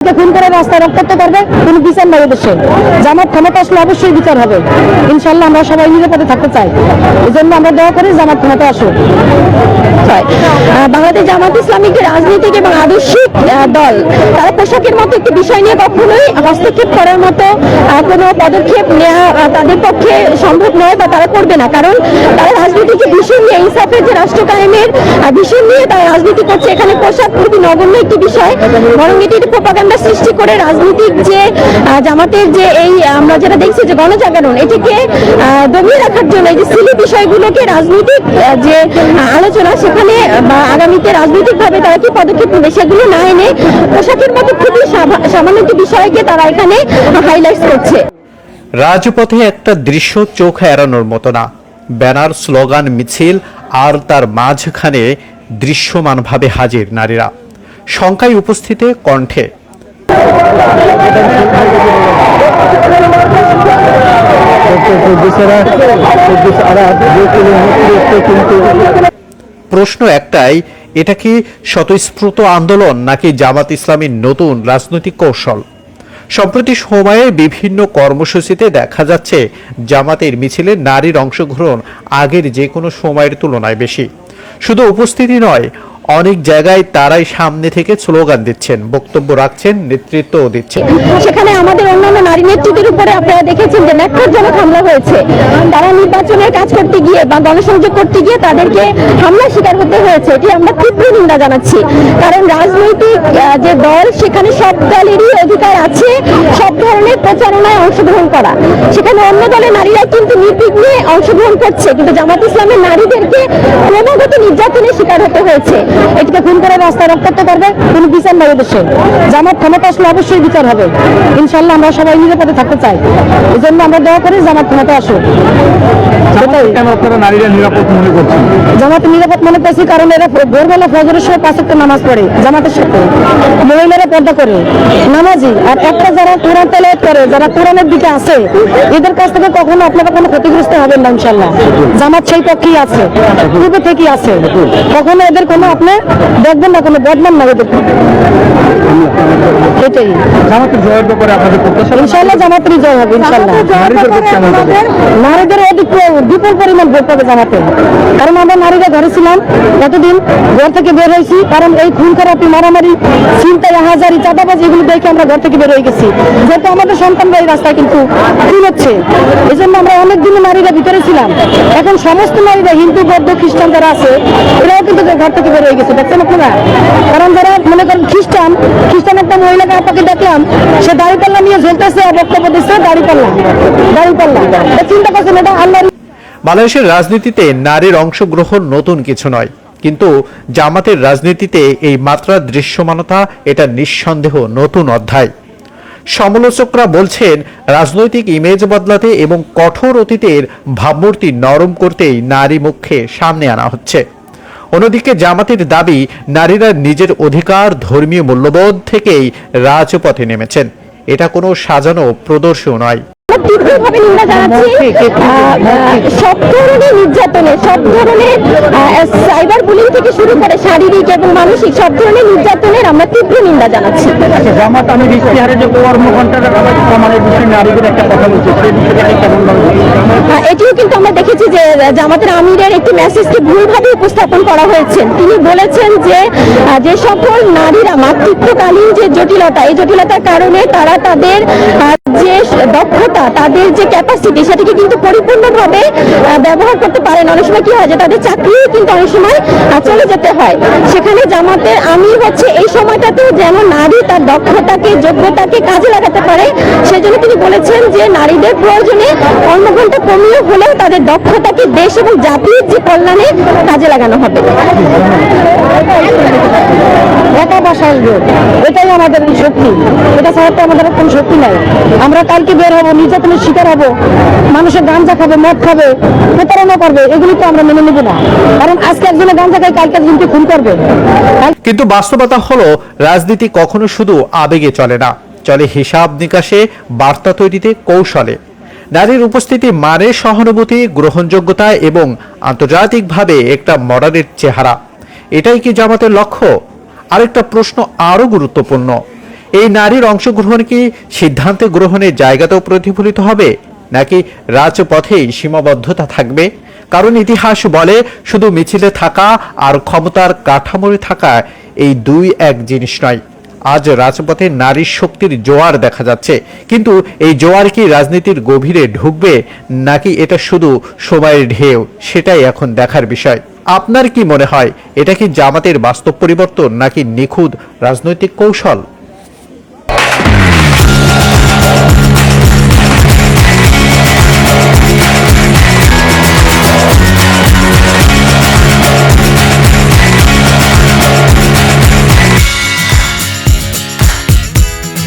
খুন করে রাস্তায় রক্তাক্ত করবে, কোনো বিচার নাই দেশে। জামাত ক্ষমতা আসলে অবশ্যই বিচার হবে ইনশাল্লাহ। আমরা সবাই নিরাপদে থাকতে চাই, এই জন্য আমরা দোয়া করি জামাত ক্ষমতা আসুক। বাংলাদেশ জামাত ইসলামীকে রাজনৈতিক এবং আদর্শিক দল তারা পোশাকের মতো একটি বিষয় নিয়ে কখনোই হস্তক্ষেপ করার মতো কোনো পদক্ষেপ নেওয়া তাদের পক্ষে সম্ভব নয় বা তারা করবে না। কারণ তারা রাজনীতিকে বিষয় নিয়ে, ইনসাফের যে রাষ্ট্র কায়েমের বিষয় নিয়ে তারা রাজনীতি করছে। এখানে পোশাক খুবই নগণ্য একটি বিষয়, বরং এটি প্রোপাগান্ডা সৃষ্টি করে রাজনীতিক যে জামাতের যে এই আমরা যেটা দেখছি যে গণজাগরণ, এটিকে দমিয়ে রাখার জন্য এই যে সিলি বিষয়গুলোকে রাজনৈতিক যে আলোচনা সেখানে বা আগামীতে রাজনৈতিকভাবে তারা কি পদক্ষেপ নেবে সেগুলো না এনে পোশাকের মতো খুবই সামান্য একটি বিষয়কে তারা এখানে হাইলাইট করছে। রাজপথে একটা দৃশ্য চোখ এড়ানোর মতো না। ব্যানার, স্লোগান, মিছিল আর তার মাঝখানে দৃশ্যমানভাবে হাজির নারীরা, সংখ্যায় উপস্থিতে, কণ্ঠে। প্রশ্ন একটাই, এটা কি স্বতঃস্ফূর্ত আন্দোলন নাকি জামাত ইসলামীর নতুন রাজনৈতিক কৌশল? সম্প্রতি সময়ে বিভিন্ন কর্মসূচিতে দেখা যাচ্ছে জামাতের মিছিলে নারীর অংশগ্রহণ আগের যে কোনো সময়ের তুলনায় বেশি। শুধু উপস্থিতি নয়, অনেক জায়গায় তারাই সামনে থেকে স্লোগান দিচ্ছেন, বক্তব্য রাখছেন, নেতৃত্বও দিচ্ছেন। সেখানে আমাদের অন্যান্য নারী নেতৃত্বের উপরে আপনারা দেখেছেন যে ন্যাক্কারজনক হামলা হয়েছে। তারা নির্বাচনের কাজ করতে গিয়ে বা গণসংযোগ করতে গিয়ে তাদেরকে হামলার শিকার হতে হয়েছে। এটি আমরা তীব্র নিন্দা জানাচ্ছি। কারণ রাজনৈতিক যে দল, সেখানে সব দলেরই অধিকার আছে সব ধরনের প্রচারণায় অংশগ্রহণ করা। সেখানে অন্য দলের নারীরা কিন্তু নির্বিঘ্নে অংশগ্রহণ করছে, কিন্তু জামাত ইসলামের নারীদেরকে ক্রমাগত নির্যাতনের শিকার হতে হয়েছে। এটিকে খুন করে রাস্তায় রক্তাক্ত করবে, কোনো বিচার নাই দেশে। জামাত ক্ষমতা আসলে অবশ্যই বিচার হবে ইনশাল্লাহ। আমরা সবাই নিরাপদে থাকতে চাই, এই জন্য আমরা দোয়া করি জামাত ক্ষমতা আসুক। নারীরা নিরাপদ মনে করছেন? জামাতে নিরাপদ মনে করছি কারণ এরা ভোরবেলা ফজরের সময় 5 ওয়াক্ত নামাজ পড়ে জামাতের সাথে, মহিলারা পর্দা করে নামাজি। আর একটা যারা কোরআন তেলাওয়াত করে, যারা কোরআনের দিকে আছে, এদের কাছ থেকে কখনো আপনারা কোনো ক্ষতিগ্রস্ত হবেন না ইনশাল্লাহ। জামাত সেই পক্ষেই আছে, পূর্বে থেকেই আছে। কখনো এদের কোনো আপনি দেখবেন না, কোনো বদনাম না এদের। এটাই জামাতের জয়ের ব্যাপারে আপনাদের প্রত্যাশা? ইনশাল্লাহ জামাতেরই জয় হবে ইনশাল্লাহ। নারীদের বিপুল পরিমাণ ভোট পাবে জামাতে। কারণ আমরা নারীরা ঘরে ছিলাম এতদিন, ঘর থেকে বের হয়েছি। কারণ এই খুন খারাপি, মারামারি, ছিনতাই, হাজারি, চাঁদাবাজি এগুলো দেখে আমরা ঘর থেকে বের হয়ে গেছি। যেহেতু আমাদের সন্তানরা এই রাস্তায় কিন্তু খুন হচ্ছে, এই জন্য আমরা অনেকদিন নারীরা ভিতরে ছিলাম। এখন সমস্ত নারীরা, হিন্দু, বৌদ্ধ, খ্রিস্টান যারা আছে, এরাও কিন্তু ঘর থেকে বের হয়ে গেছে, দেখছেন আপনারা। কারণ যারা মনে করেন খ্রিস্টান একটা মহিলাকে আপনাকে দেখলাম, সে দাড়িপাল্লা নিয়ে ঝুলতেছে, বক্তব্য দিচ্ছে দাড়িপাল্লা। চিন্তা করছেন এটা আল্লাহ। বাংলাদেশের রাজনীতিতে নারীর অংশগ্রহণ নতুন কিছু নয়, কিন্তু জামাতের রাজনীতিতে এই মাত্রা দৃশ্যমানতা, এটা নিঃসন্দেহ নতুন অধ্যায়। সমালোচকরা বলছেন রাজনৈতিক ইমেজ বদলাতে এবং কঠোর অতীতের ভাবমূর্তি নরম করতেই নারী মুখে সামনে আনা হচ্ছে। অন্যদিকে জামাতের দাবি, নারীরা নিজের অধিকার, ধর্মীয় মূল্যবোধ থেকেই রাজপথে নেমেছেন। এটা কোনো সাজানো প্রদর্শন নয়। তীব্রভাবে নিন্দা জানাচ্ছি সব ধরনের নির্যাতনের, সব ধরনের সাইবার বুলিং থেকে শুরু করে শারীরিক এবং মানসিক সব ধরনের নির্যাতনের আমরা তীব্র নিন্দা জানাচ্ছি। জামাত আমি ইশতেহারে যে কর্মঘণ্টার কমানোর বিষয়ে নারীদের একটা কথা বলছে, সেই বিষয়টা কেমন ভাবে? এটিও কিন্তু আমরা দেখেছি যে জামাতের আমিরের একটি মেসেজকে ভুলভাবে উপস্থাপন করা হয়েছে। তিনি বলেছেন যে সকল নারীরা মাতৃত্বকালীন যে জটিলতা, এই জটিলতার কারণে তারা তাদের যে দক্ষতা, তাদের যে ক্যাপাসিটি, সেটাকে কিন্তু পরিপূর্ণভাবে ব্যবহার করতে পারেন। অনেক সময় কি হয় যে তাদের চাকরিও কিন্তু অনেক সময় চলে যেতে হয়। সেখানে জামাতের আমির হচ্ছে এই সময়টাতে যেন নারী তার দক্ষতাকে, যোগ্যতাকে কাজে লাগাতে পারে, সেজন্য তিনি বলেছেন যে নারীদের প্রয়োজনে কর্মঘণ্টা কমিয়ে হলেও তাদের দক্ষতাকে দেশ এবং জাতির যে কল্যাণে কাজে লাগানো হবে। একা বাসায় এটাই আমাদের শক্তি, এটা ছাড়া তো আমাদের কোনো শক্তি নাই। আমরা কালকে বের হবো, নির্যাতনের শিকার হবো, মানুষের গাঁজা খাবে, মদ খাবে, প্রতারণা করবে, এগুলি তো আমরা মেনে নেব না। কারণ আজকে একজনে গাঁজা খায়, কালকে একজনকে খুন করবে। কিন্তু বাস্তবতা হলো, রাজনীতি কখনো শুধু আবেগে চলে না, চলে হিসাব নিকাশে, বার্তা তৈরিতে, কৌশলে। নারীর উপস্থিতি মানে সহানুভূতি, গ্রহণযোগ্যতা এবং আন্তর্জাতিকভাবে একটা মডারের চেহারা। এটাই কি জামাতের লক্ষ্য? আরেকটা প্রশ্ন আরো গুরুত্বপূর্ণ, এই নারীর অংশগ্রহণ কি সিদ্ধান্ত গ্রহণের জায়গাতেও প্রতিফলিত হবে, নাকি রাজপথেই সীমাবদ্ধতা থাকবে? কারণ ইতিহাস বলে শুধু মিছিলে থাকা আর ক্ষমতার কাঠামোয় থাকা এই দুই এক জিনিস নয়। আজ রাজপথে নারীর শক্তির জোয়ার দেখা যাচ্ছে, কিন্তু এই জোয়ার কি রাজনীতির গভীরে ঢুকবে, নাকি এটা শুধু সময়ের ঢেউ, সেটাই এখন দেখার বিষয়। আপনার কি মনে হয়, এটা কি জামাতের বাস্তব পরিবর্তন নাকি নিখুঁত রাজনৈতিক কৌশল?